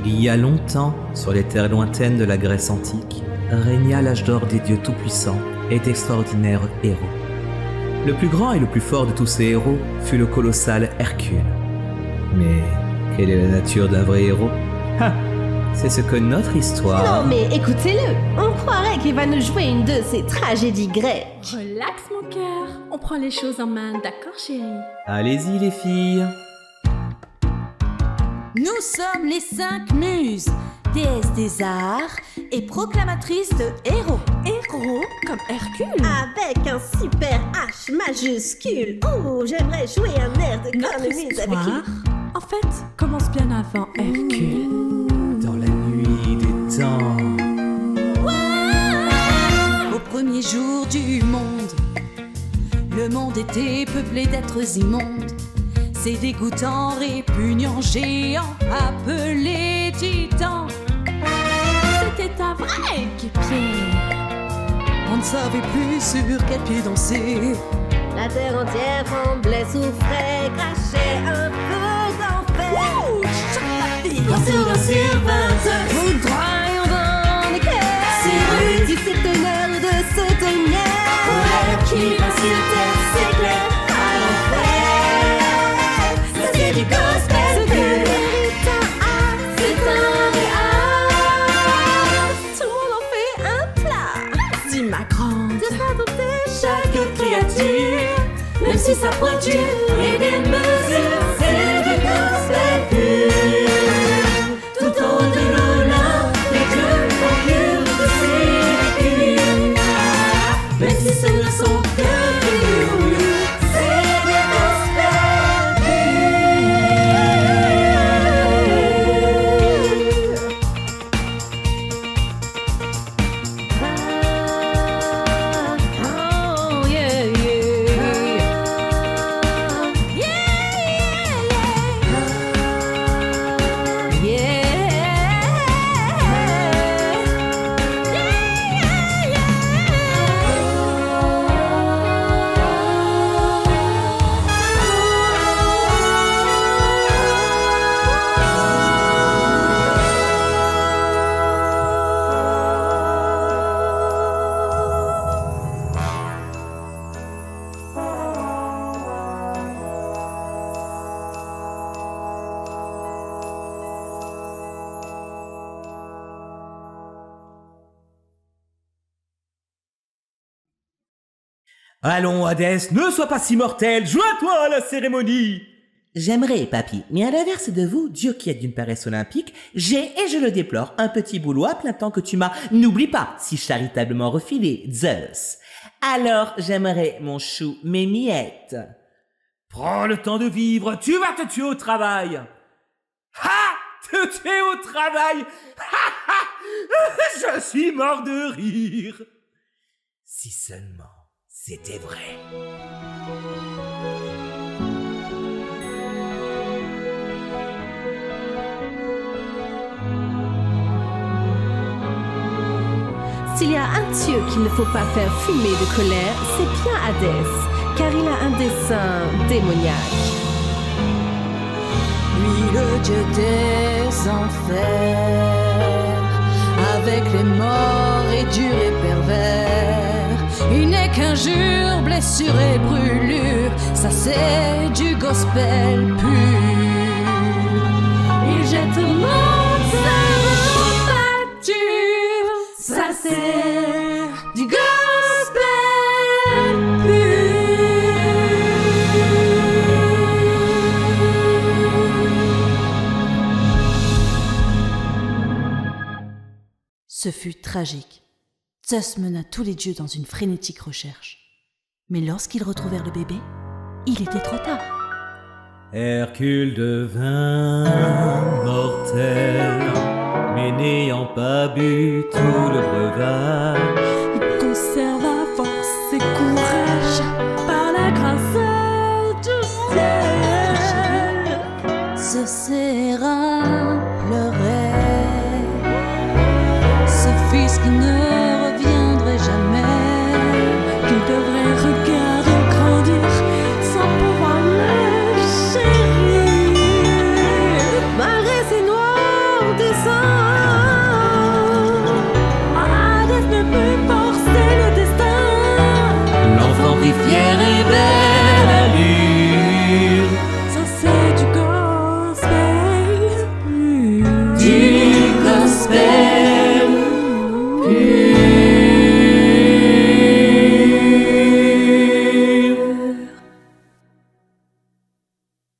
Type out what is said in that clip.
Il y a longtemps, sur les terres lointaines de la Grèce antique, régna l'âge d'or des dieux tout-puissants et d'extraordinaires héros. Le plus grand et le plus fort de tous ces héros fut le colossal Hercule. Mais quelle est la nature d'un vrai héros ? C'est ce que notre histoire... Non mais écoutez-le, on croirait qu'il va nous jouer une de ces tragédies grecques. Relax mon cœur, on prend les choses en main, d'accord chérie? Allez-y les filles. Nous sommes les 5 muses, déesses des arts et proclamatrices de héros. Héros comme Hercule? Avec un super H majuscule. Oh, j'aimerais jouer un air de Notre cornemuse avec histoire, lui. en fait, commence bien avant Hercule. Dans la nuit des temps... Au premier jour du monde, le monde était peuplé d'êtres immondes. Ces dégoûtants, répugnants géants appelés titans. C'était un vrai guépier. On ne savait plus sur quel pied danser. La terre entière tremblait, souffrait, crachait un peu d'enfer. Sur 20 Foudroyant dans les cœurs. C'est rude, c'est tonnerre de ce tonnerre. colère qui va sur terre s'éclaire à l'enfer. C'est du gospel Ce que pur. mérite un art, c'est un vrai art. Tout le monde en fait un plat. Dis ma grande, De s'inventer Chaque créature, même si sa pointure est démesurée, c'est du gospel pur. Tout en haut de l'Olympe, les dieux procurent de ses véhicules. Même si ce ne sont que des loups, c'est du gospel pur. Oh yeah yeah. Allons, Hadès, ne sois pas si mortel, joins-toi à la cérémonie. J'aimerais, papy, mais à l'inverse de vous, Dieu qui êtes d'une paresse olympique, j'ai, et je le déplore, un petit boulot à plein temps que tu m'as, n'oublie pas, si charitablement refilé, Zeus. Alors, j'aimerais, mon chou, mes miettes. Prends le temps de vivre, tu vas te tuer au travail. Ha! Te tuer au travail! Ha ha! Je suis mort de rire. Si seulement c'était vrai. S'il y a un dieu qu'il ne faut pas faire fumer de colère, c'est bien Hadès, car il a un dessein démoniaque. Lui le dieu des enfers, avec les morts et dur et pervers. Il n'est qu'injure, blessure et brûlure, ça c'est du gospel pur. Il jette au monde sa pâture, ça c'est du gospel Ce fut tragique. Zeus mena tous les dieux dans une frénétique recherche. Mais lorsqu'ils retrouvèrent le bébé, il était trop tard. Hercule devint mortel, mais n'ayant pas bu tout le breuvage,